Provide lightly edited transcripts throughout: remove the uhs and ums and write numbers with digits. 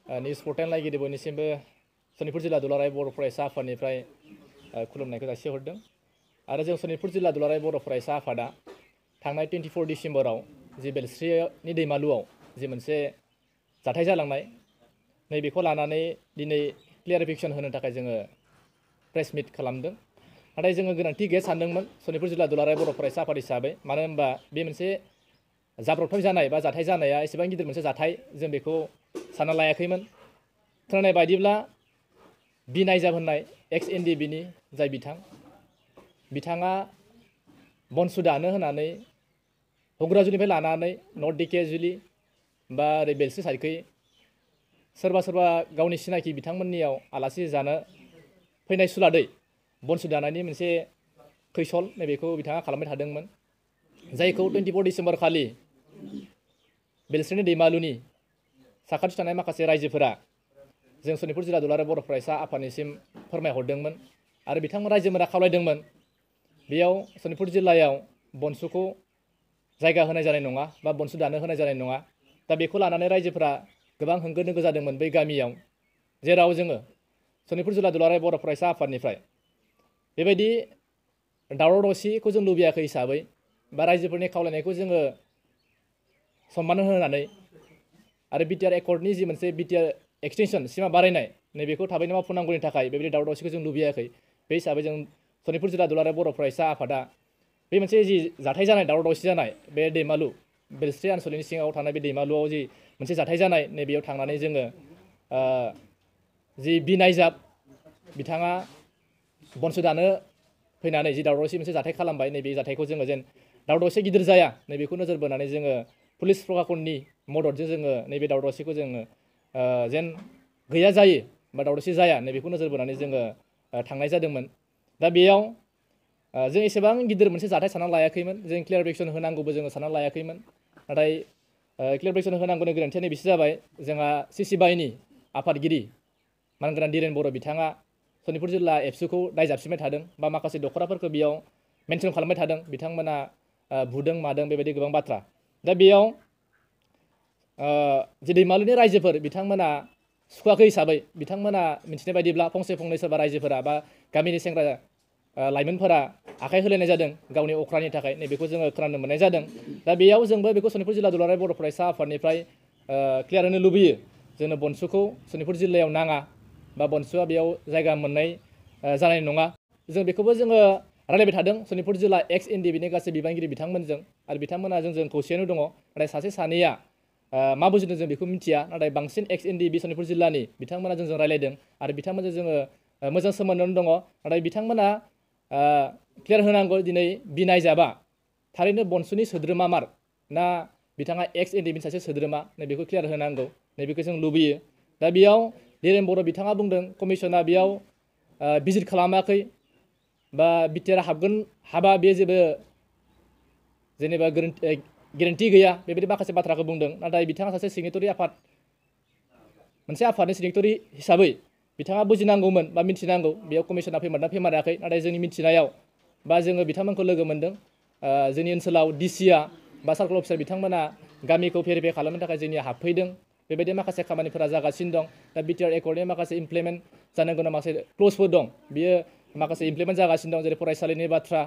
News portal नायगिरि बयनिसिमबो सनितपुर जिल्ला दुलाराय बर' फरायसा आफादनिफ्राय खुलुमनायखौ जासिहरदों आरो जों सनितपुर जिल्ला दुलाराय बर' फरायसा आफादा थांनाय 24 डिसेम्बराव जि बेलस्रिनि दैमालुआव जि मोनसे जाथाय जालांनाय नैबेखौ लानानै दिनै क्लियारिफिकेसन होनो थाखाय जोङो प्रेस मिट खालामदों। नाथाय जोङो गोनांथि गैया सानदोंमोन सनितपुर जिल्ला दुलाराय बर' फरायसा आफाद हिसाबै, मानो होनबा बे मोनसे जाब्रबथाय जानाय बा जाथाय जानाया एसेबां गिदिर मोनसे जाथाय जों बेखौ सानना लायाखैमोन। खोनानाय बायदिब्ला बिनायजाब होननाय एक्स एनडिबिनि जाय बिथाङा बनसु दानो होनानै हग्राजुलिनिफ्राय लानानै नर्थ दिकेजुलि बा ओरै बेलस्रि साइडखै सोरबा गावनि सिनाखि बिथांमोननियाव आलासि जानो फैनाय सुलादै बनसु दानायनि मोनसे खैसल नैबेखौ बिथाङा खालामबाय थादोंमोन, जायखौ 24 डिसेम्बर खालि बेलस्रिनि दैमालुनि साखाथि थानाय माखासे रायजोफोरा जों सनितपुर जिल्ला दुलाराय बर' फरायसा आफादनिसिम फोरमायहरदोंमोन आरो बिथांमोन रायजोफोरा खावलायदोंमोन बेयाव सनितपुर जिल्लायाव बनसुखौ जायगा होनाय जानाय नङा बा बनसु दानो होनाय जानाय नङा। दा बेखौ लानानै रायजोफोरा गोबां होंगो दोंगो जादोंमोन बै गामियाव, जेराव जोङो सनितपुर जिल्ला दुलाराय बर' फरायसा आफादनिफ्राय बेबायदि दावराव दावसिखौ जों लुबैयाखै हिसाबै बा रायजोफोरनि खावलायनायखौ जोङो सनमान होनानै आरो बिटिआर एकर्डनि जि मोनसे बिटिआर एक्सटेनसन सिमा बारायनाय नैबेखौ थाबैनो मावफुंनांगौनि थाखाय बेबायदि दावराव दावसिखौ जों लुबैयाखै। बे हिसाबै जों सनितपुर जिल्ला दुलाराय बर' फरायसा आफादा बे मोनसे जि जाथाय जानाय दावराव दावसि जानाय बे दैमालु बेलस्रि आनसलिकनि सिङाव थानाय बे दैमालुआव जि मोनसे जाथाय जानाय नैबेयाव थांनानै जोङो जि बिनायजाब बिथाङा बनसु दानो फैनानै जि दावराव दावसि मोनसे जाथाय खालामबाय, नैबे जाथायखौ जोङो जेन दावराव दावसि गिदिर जाया नैबेखौ नोजोर बोनानै जोङो पुलिस प्रशासननि मददजों जोङो नैबे दावराव दावसिखौ जोङो जेन गैया जायो बा दावराव दावसि जाया नैबेखौ नोजोर बोनानै जोङो थांनाय जादोंमोन। दा बेयाव जों एसेबां गिदिर मोनसे जाथाय सानना लायाखैमोन, जों क्लियारिफिकेसन होनांगौबो जोङो सानना लायाखैमोन। नाथाय क्लियारिफिकेसन होनांगौनि गोनांथिया नैबेसो जाबाय, जोंहा CC/BIनि आफादगिरि मानगोनां दिरेन बर' बिथाङा सनितपुर जिल्ला एबसुखौ दाय जाबसिनबाय थादों बा माखासे दख'राफोरखौ बेयाव मेनसन खालामबाय थादों, बिथांमोना बुदों मादों बेबायदि गोबां बाथ्रा। दा बेयाव जि दैमालुनि रायजोफोर बिथांमोना सुखुवाखै हिसाबै बिथांमोना मिथिनाय बायदिब्ला फंसे फंनै सोरबा रायजोफोरा बा गामिनि सेंग्रा लाइमोनफोरा आखाइ होलायनाय जादों गावनि अख्रानि थाखाय, नैबेखौ जोङो खोनानो मोननाय जादों। दा बेयाव जोंबो बेखौ सनितपुर जिल्ला दुलाराय बर' फरायसा आफादनिफ्राय क्लियार होनो लुबैयो, जोंनो बनसुखौ सनितपुर जिल्लायाव नाङा बा बनसुआ बेयाव जायगा मोननाय जानाय नङा। जों बेखौबो जोङो रायलायबाय थादों सनितपुर जिल्ला एक्स एनडिबिनि गासै बिबानगिरि बिथांमोनजों आरो बिथांमोना जोंजों खौसेयानो दङ। नाथाय सासे सानैया मा बुजिदों जों बेखौ मिथिया, नाथाय बांसिन एक्स एनडिबि सनितपुर जिल्लानि बिथांमोना जोंजों रायलायदों आरो बिथांमोनजों जोङो मोजां सोमोन्दोआवनो दङ। नाथाय बिथांमोना क्लियार होनांगौ दिनै बिनायजाबा थारैनो बनसुनि सोद्रोमा मार ना बिथाङा एक्स एनडिबिनि सासे सोद्रोमा, नैबेखौ क्लियार होनांगौ, नैबेखौ जों लुबैयो। दा बेयाव दिरेन बर' बिथाङा बुंदों कमिसना बेयाव भिजिट खालामाखै बा बिटिआर हाबा बे जेबो जेनेबा गेरेन्टि गैया बेबायदि माखासे बाथ्राखौ बुंदों। नाथाय बिथाङा सासे सिगनेटरि मोनसे आफादनि सिगनेटरि हिसाबै बिथाङा बुजिनांगौमोन बा मिथिनांगौ बेयाव कमिसना फैमारदोंना फैमाराखै। नाथाय जोंनि मिथिनायाव बा जोङो बिथांमोनखौ लोगो मोन्दों, जोंनि ओनसोलाव डिसिआ बा सार्कल अफिसार बिथांमोना गामिखौ भेरिफाइ खालामनो थाखाय जोंनिया हाबफैदों, बेबायदि माखासे खामानिफोरा जागासिनो दं। दा बिटिआर एकर्डनि माखासे इमप्लिमेन्ट जानो गोनां माखासे क्लजफोर दं, बियो माखासे इमप्लिमेन्ट जागासिनो दं, जेरै फरायसालिनि बाथ्रा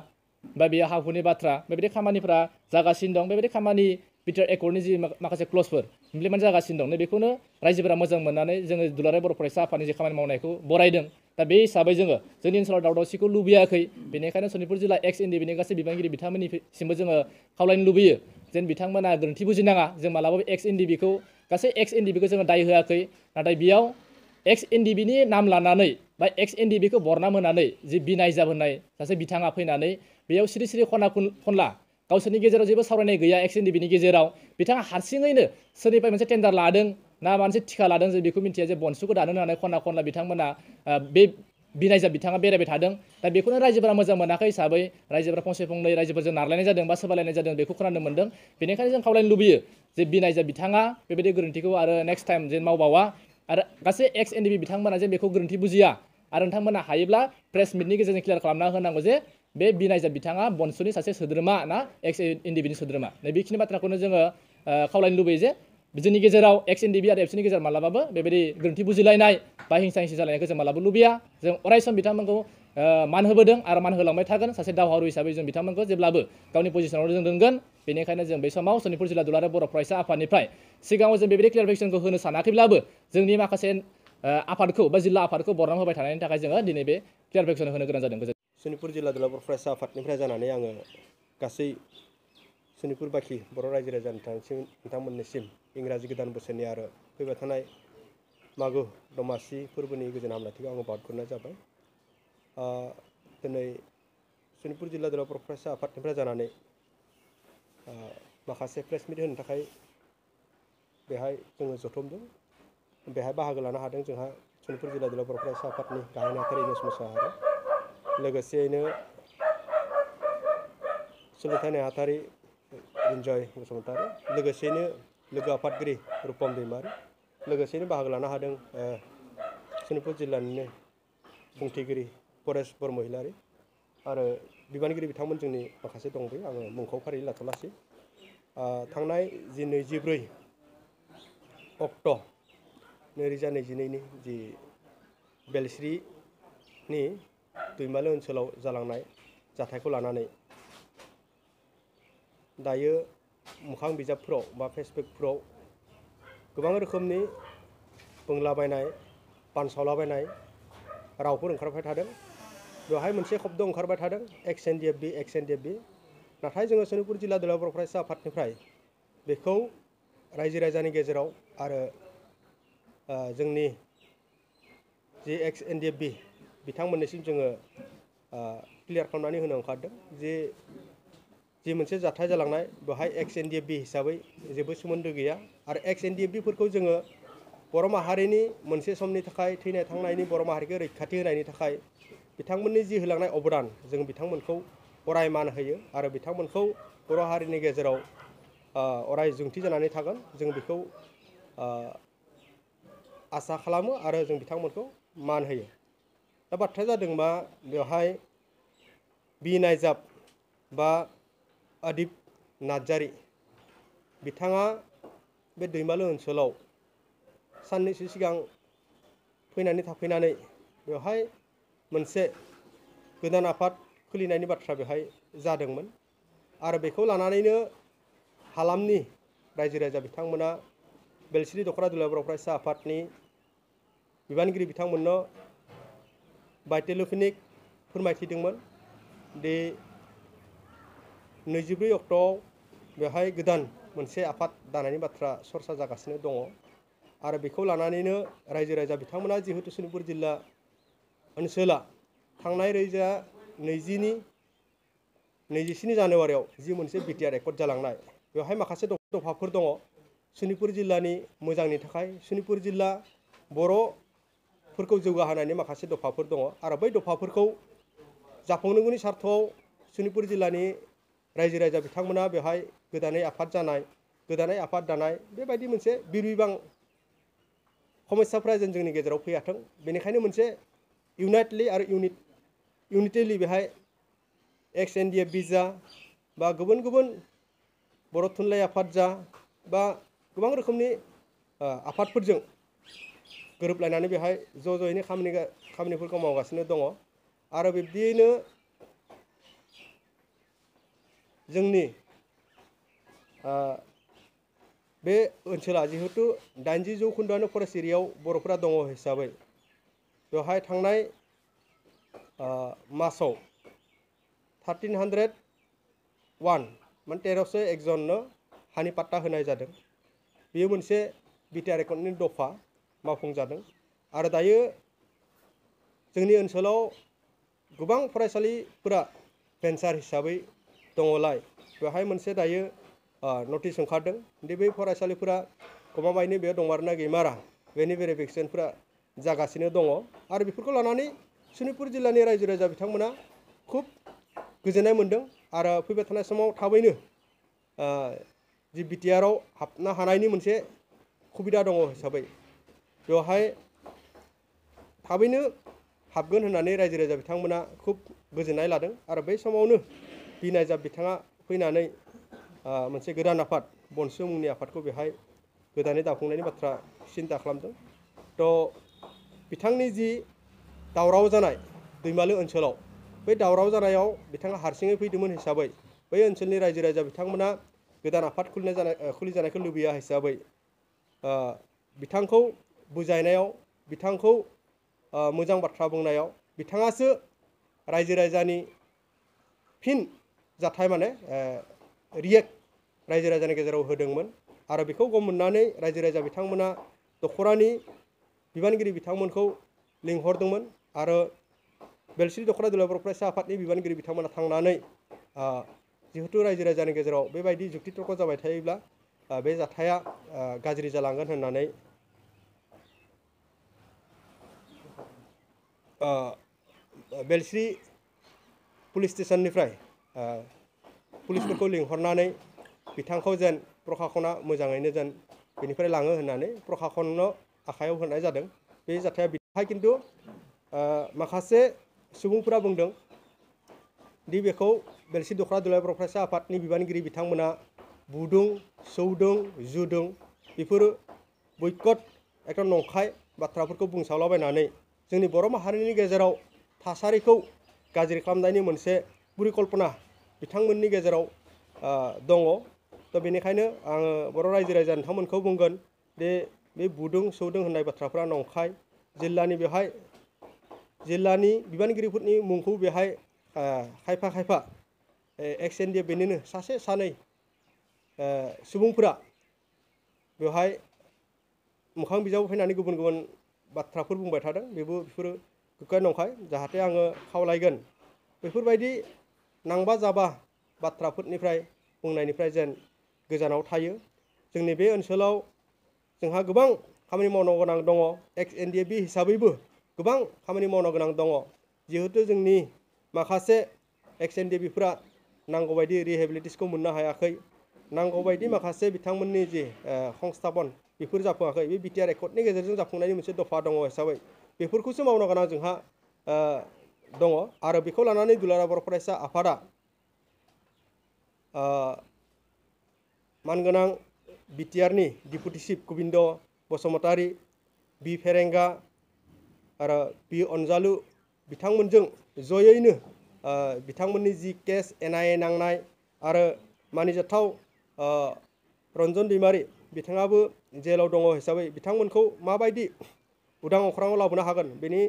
बा बेयो हा हुनि बाथ्रा, बेबायदि खामानिफोरा जागासिनो दं। बेबायदि खामानि बिटिआर एकर्डनि जि माखासे क्लजफोर इमप्लिमेन्ट जागासिनो दं, नैबेखौनो रायजोफोरा मोजां मोननानै जोङो दुलाराय बर' फरायसा आफादनि जे खामानि मावनायखौ बरायदों। दा बे हिसाबै जोङो जोंनि ओनसोलाव दावराव दावसिखौ लुबैयाखै, बेनिखायनो सनितपुर जिल्ला एक्स एनडिबिनि गासै बिबानगिरि बिथांमोननिसिमबो जोङो खावलायनो लुबैयो जेन बिथांमोना गोरोन्थि बुजिनाङा। जों मालाबाबो एक्स एनडिबिखौ गासै एक्स एनडिबिखौ जोङो दाय होआखै, नाथाय बेयाव एक्स एनडिबिनि नाम लानानै बा एक्स एनडिबिखौ बरनाम होनानै जि बिनायजाब होननाय सासे बिथाङा फैनानै बेयाव सिरि सिरि खना खनला गावसोरनि गेजेराव जेबो सावरायनाय गैया एक्स एनडिबिनि गेजेराव, बिथाङा हारसिङैनो सोरनिफ्राय मोनसे टेन्डार लादों ना मोनसे थिखा लादों जों बेखौ मिथिया, जे बनसुखौ दानो होनानै खना खनला बिथांमोना बे बिनायजाब बिथाङा बेरायबाय थादों। दा बेखौनो रायजोफोरा मोजां मोनाखै हिसाबै रायजोफोरा फंसे फंनै रायजोफोरजों नारलायनाय जादों बा सोबालायनाय जादों बेखौ खोनानो मोन्दों। बेनिखायनो जों खावलायनो लुबैयो जे बिनायजाब बिथाङा बेबायदि गोरोन्थिखौ आरो नेक्स्ट टाइम जेन मावबावा आरो गासै एक्स एनडिबि बिथांमोना जे बेखौ गोरोन्थि बुजिया आरो नोंथांमोना हायोब्ला प्रेस मिटनि गेजेरजों क्लियार खालामना होनांगौ जे बे बिनायजाब बिथाङा बनसुनि सासे सोद्रोमा ना एक्स एनडिबिनि सोद्रोमा। नै बेखिनि बाथ्राखौनो जोङो खावलायनो लुबैयो जे जोंनि गेजेराव एक्स एनडिपि आरो एबसुनि गेजेराव मालाबाबो बेबायदि गोरोन्थि बुजिलायनाय बा हिंसा हिंसि जालायनायखौ जों मालाबाबो लुबैया। जों अरायसम बिथांमोनखौ मान होबोदों आरो मान होलांबाय थागोन। सासे दावहारु हिसाबै जों बिथांमोनखौ जेब्लाबो गावनि पजिशनाव जों दोनगोन। बेनिखायनो जों बे समाव सनितपुर जिल्ला दुलाराय बर' फरायसा आफादनिफ्राय सिगाङाव जों बेबायदि क्लियारिफिकेसनखौ होनो सानाखैब्लाबो जोंनि माखासे आफादखौ बा जिल्ला आफादखौ बरनाम होबाय थानायनि थाखाय जोङो दिनै बे क्लियारिफिकेसन होनो गोनां जादों। सनितपुर जिल्ला दुलाराय बर' फरायसा आफादनिफ्राय जानानै आङो गासै सनितपुर बाखि बर' रायजो राजा नोंथांमोननिसिम इंराजि गोदान बोसोरनि आरो फैबाय थानाय मागो दमासि फोरबोनि गोजोन हामलायथिखौ आङो बावहरग्रोनाय जाबाय। दिनै सनितपुर जिल्ला दुलाराय बर' फरायसा आफादनिफ्राय जानानै माखासे प्रेस मिट होनो थाखाय बेहाय जोङो जथुमदों। बेहाय बाहागो लानो हादों जोंहा सनितपुर जिल्ला दुलाराय बर' फरायसा आफादनि गाहाय नेहाथारि इनेस मोसाहारि, लोगोसेयैनो सोलोंथाइ नेहाथारि इन्जय बसुमतारी, लोगोसेयैनो लोगो आफादगिरि रुपम दैमारि, लोगोसेयैनो बाहागो लानो हादों सनितपुर जिल्लानिनो बुंथिगिरि परेश बरमहिलारि आरो बिबानगिरि बिथांमोन जोंनि माखासे दं। बे आङो मुंखौ फारियै लाथ'लासै। थांनाय जि 24 अक्ट' 2022नि जि बेलस्रिनि दैमालु ओनसोलाव जालांनाय जाथायखौ लानानै दायो मोखां बिजाबफोराव बा फेसबुकफोराव गोबां रोखोमनि बुंलाबायनाय, बानसावलाबायनाय रावफोर ओंखारबाय थादों। बेवहाय मोनसे शब्द ओंखारबाय थादों एक्स एनडिएफबि एक्स एनडिएफबि। नाथाय जोङो सनितपुर जिल्ला दुलाराय बर' फरायसा आफादनिफ्राय बेखौ रायजो राजानि गेजेराव आरो जोंनि जि एक्स एनडिएफबि बिथांमोननिसिम जोङो क्लियार खालामनानै होनो ओंखारदों जि मोनसे जाथाय जालांनाय बेवहाय एक्स एनडिएफबि हिसाबै जेबो सोमोन्दो गैया आरो एक्स एनडिएफबिफोरखौ जोङो बर' माहारिनि मोनसे समनि थाखाय थैनाय थांनायनि बर' माहारिखौ रैखाथि होनायनि थाखाय बिथांमोननि जि होलांनाय अबदान जों बिथांमोनखौ अराय मान होयो आरो बिथांमोनखौ बर' हारिनि गेजेराव अराय जोंथि जानानै थागोन। जों बेखौ आसा खालामो आरो जों बिथांमोनखौ मान होयो। दा बाथ्राया जादों मा बेवहाय बि नायजाब बा आदिब नार्जारि बिथाङा बे दैमालु ओनसोलाव साननैसो सिगां फैनानै थाफैनानै बेवहाय मोनसे गोदान आफाद खुलिनायनि बाथ्रा बेवहाय जादोंमोन आरो बेखौ लानानैनो हालामनि रायजो राजा बिथांमोना बेलस्रि दख'रा दुलाराय बर' फरायसा आफादनि बिबानगिरि बिथांमोननो बाय टेलिफनिक फोरमायथिदोंमोन दि 24 अक्ट'आव बेवहाय गोदान मोनसे आफाद दानायनि बाथ्रा सरसा जागासिनो दङ आरो बेखौ लानानैनो रायजो राजा बिथांमोना जिहेतु सनितपुर जिल्ला ओनसोला थांनाय 27 जानुवारियाव जि मोनसे बिटिआर एकर्ड जालांनाय बेवहाय माखासे दफाफोर दङ सनितपुर जिल्लानि मोजांनि थाखाय सनितपुर जिल्ला बर'फोरखौ जौगाहोनायनि माखासे दफाफोर दङ आरो बै दफाफोरखौ जाफुंनांगौनि सार्थआव सनितपुर जिल्लानि रायजो राजा बिथांमोना बेवहाय गोदानै आफाद जानाय गोदानै आफाद दानाय बेबायदि मोनसे बिरबिबां समस्याफ्रा जोंनि गेजेराव फैयाथों बेनिखायनो मोनसे इउनाइटलि आरो इउनिटिलि बेहाय एक्स एनडिएफबि जा बा गुबुन गुबुन बर' थुनलाइ आफाद जा बा गोबां रोखोमनि आफादफोरजों गोरोबलायनानै बेहाय ज'यैनो खामानिफोरखौ मावगासिनो दङ आरो बिब्दियैनो जोंनि बे ओनसोला जिहेतु 80% फरेस्ट एरियायाव बर'फोरा दङ हिसाबै बेवहाय थांनाय मासाव 1301 माने 1301 जननो हानि पाट्टा होनाय जादों। बेयो मोनसे बिटिआर एकर्डनि दफा मावफुंजादों आरो दायो जोंनि ओनसोलाव गोबां फरायसालिफोरा भेन्सार हिसाबै दङलाय बेवहाय मोनसे दायो नटिस ओंखारदों दि बै फरायसालिफोरा गमामायैनो बेयाव दंमारोना गैमारा बेनि भेरिफिकेसनफोरा जागासिनो दङ आरो बेफोरखौ लानानै सनितपुर जिल्लानि रायजो राजा बिथांमोना खुब गोजोननाय मोन्दों आरो फैबाय थानाय समाव थाबैनो जि बिटिआरआव हाबनो हानायनि मोनसे सुबिदा दङ हिसाबै बेवहाय थाबैनो हाबगोन होननानै रायजो राजा बिथांमोना खुब गोजोननाय लादों आरो बै समावनो बि नायजाब बिथाङा फैनानै मोनसे गोदान आफाद बनसु मुंनि आफादखौ बेहाय गोदानै दाफुंनायनि बाथ्रा सिन्था खालामदों। थ' बिथांनि जि दावराव जानाय दैमालु ओनसोलाव बै दावराव जानायाव बिथाङा हारसिङै फैदोंमोन हिसाबै बै ओनसोलनि रायजो राजा बिथांमोना गोदान आफाद खुलिजानायखौ लुबैया हिसाबै बिथांखौ बुजायनायाव बिथांखौ मोजां बाथ्रा बुंनायाव बिथाङासो रायजो राजानि फिन जाथाय माने रियेक्ट रायजो राजानि गेजेराव होदोंमोन आरो बेखौ गम मोननानै रायजो राजा बिथांमोना दख'रानि बिबानगिरि बिथांमोनखौ लिंहरदोंमोन आरो बेलश्री दख'रा दुलाराय बर' फरायसा आफादनि बिबानगिरि बिथांमोना थांनानै जिहेतु रायजो राजानि गेजेराव बेबायदि जुक्ति तर्क जाबाय थायोब्ला बे जाथाया गाज्रि जालांगोन होननानै बेलश्री पुलिस स्टेशननिफ्राय पुलिसफोरखौ लिंहरनानै बिथांखौ जेन प्रखाखना मोजाङैनो जेन बेनिफ्राय लाङो होननानै प्रखाखननो आखायाव होनाय जादों। बे जाथाया बिथाङा खिन्थु माखासे सुबुंफोरा बुंदों दि बेखौ बेलश्री दख'रा दुलाराय बर' फरायसा आफादनि बिबानगिरि बिथांमोना बुदों सौदों जुदों बेफोरो बयकट एकदम नंखाय बाथ्राफोरखौ बुंसावलाबायनानै जोंनि बर' माहारिनि गेजेराव थासारिखौ गाज्रि खालामनायनि मोनसे परिकल्पना बिथांमोननि गेजेराव दङ। थ' बेनिखायनो आङो बर' रायजो राजा नोंथांमोनखौ बुंगोन दे बे बुदों सौदों होननाय बाथ्राफ्रा नंखाय। जिल्लानि बिबानगिरिफोरनि मुंखौ बेहाय खायफा खायफा एक्स एनडिएफ बेनिनो सासे सानै सुबुंफोरा बेवहाय मोखां बिजाबाव फैनानै गुबुन गुबुन बाथ्राफोर बुंबाय थादों। बेफोरो गोग्गाय नंखाय। जाहाथे आङो खावलायगोन बेफोरबायदि नांबा जाबा बाथ्राफोरनिफ्राय बुंनायनिफ्राय जेन गोजानाव थायो। जोंनि बे ओनसोलाव जोंहा गोबां खामानि मावनो गोनां दङ। एक्स एनडिएफबि हिसाबैबो गोबां खामानि मावनो गोनां दङ। जिहेतु जोंनि माखासे एक्स एनडिएफबिफोरा नांगौबायदि रिहेबिलिटेसनखौ मोननो हायाखै, नांगौबायदि माखासे बिथांमोननि जि संस्थापन बेफोर जाफुङाखै। बे बिटिआर एकर्डनि गेजेरजों जाफुंनायनि मोनसे दफा दङ हिसाबै बेफोरखौसो मावनो गोनां जोंहा दङ आरो बेखौ लानानै दुलाराय बर' फरायसा आफादा मानगोनां बिटिआरनि डिपुटि चिफ गबिन्द बसुमतारी, बि फेरेंगा आरो बि अनजालु बिथांमोनजों जयैनो बिथांमोननि जि केस एनआइए नांनाय आरो मानिजाथाव रन्जन दैमारि बिथाङाबो जेलाव दङ हिसाबै बिथांमोनखौ माबायदि उदां अख्राङाव लाबोनो हागोन बेनि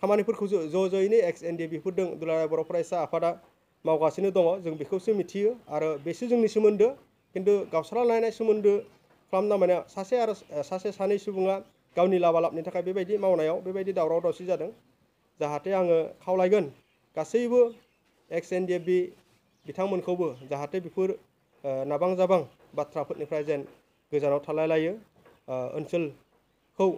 खामानिफोरखौ ज'यैनो एक्स एनडिएफबिफोरजों दुलाराय बर' फरायसा आफादा मावगासिनो दङ। जों बेखौसो मिथियो आरो बेसो जोंनि सोमोन्दो। खिन्थु गावस्रालायनाय सोमोन्दो खालामना माने सासे सानै सुबुङा गावनि लाबा लाबनि थाखाय बेबायदि मावनायाव बेबायदि दावराव दावसि जादों। जाहाथे आङो खावलायगोन गासैबो एक्स एनडिएफबि बिथांमोनखौबो जाहाथे बेफोर नाबां जाबां बाथ्राफोरनिफ्राय जेन गोजानाव थालायलायो, ओनसोलखौ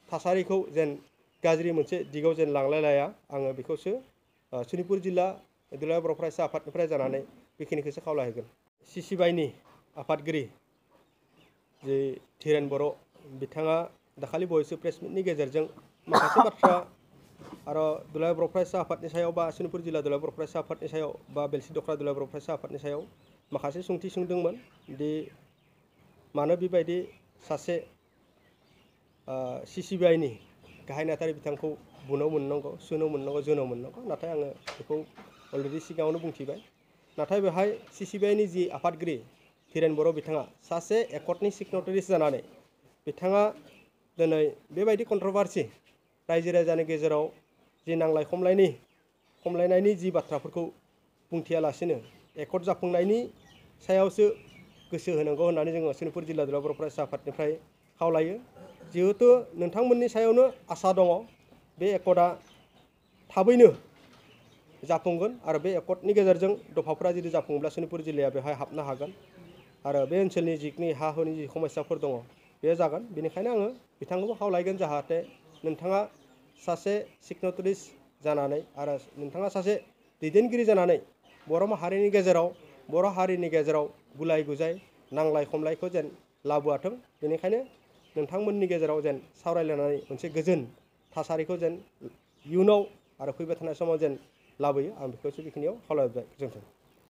थासारिखौ जेन गाज्रि मोनसे दिगाव जेन लांलायलाया। आङो बेखौसो सनितपुर जिल्ला दुलाराय बर' फरायसा आफादनिफ्राय जानानै बेखिनिखौसो खावलायहोगोन। सिसिबाइनि आफादगिरि जे धीरेन बर' बिथाङा दाखालि बावैसो प्रेस मिटनि गेजेरजों माखासे बाथ्रा आरो दुलाराय बर' फरायसा आफादनि सायाव बा सनितपुर जिल्ला दुलाराय बर' फरायसा आफादनि सायाव बा बेलश्री दख'रा दुलाराय बर' फरायसा आफादनि सायाव माखासे सोंथि सोंदोंमोन दि मानो बेबायदि सासे सिसिबिआइनि गाहाय नेहाथारि बिथांखौ बुनो मोननांगौ, सुनो मोननांगौ, जोनो मोननांगौ। नाथाय आङो बेखौ अलरेडि सिगाङावनो बुंथिबाय। नाथाय बेवहाय सिसिबिआइनि जि आफादगिरि धीरेन बर' बिथाङा सासे एकर्डनि सिगनेटारिस जानानै बिथाङा दिनै बेबायदि कन्ट्रभारसि रायजो राजानि गेजेराव जि नांलाय खमलायनायनि जि बाथ्राफोरखौ बुंथियालासिनो एकर्ड जाफुंनायनि सायावसो गोसो होनांगौ होननानै जोङो सनितपुर जिल्ला दुलाराय बर' फरायसा आफादनिफ्राय खावलायो। जिहेतु नोंथांमोननि सायावनो आसा दङ बे एकर्डआ थाबैनो जाफुंगोन आरो बे एकर्डनि गेजेरजों दफाफोरा जुदि जाफुङोब्ला सनितपुर जिल्लाया बेवहाय हाबनो हागोन आरो बे ओनसोलनि जिखिनि हा हुनि जि समस्याफोर दङ बे जागोन। बेनिखायनो आङो बिथांखौबो खावलायगोन जाहाथे नोंथाङा सासे सिगनेटारिस जानानै आरो नोंथाङा सासे दैदेनगिरि जानानै बर' माहारिनि गेजेराव बर' हारिनि गेजेराव गुलाय गुजाय नांलाय खमलायखौ जेन लाबोआथों। बेनिखायनो नोंथांमोननि गेजेराव जेन सावरायलायनानै मोनसे गोजोन थासारिखौ जेन इयुनाव आरो फैबाय थानाय समाव जेन लाबोयो। आं बेखौसो बेखिनियाव खावलायबाय। गोजोन्थों।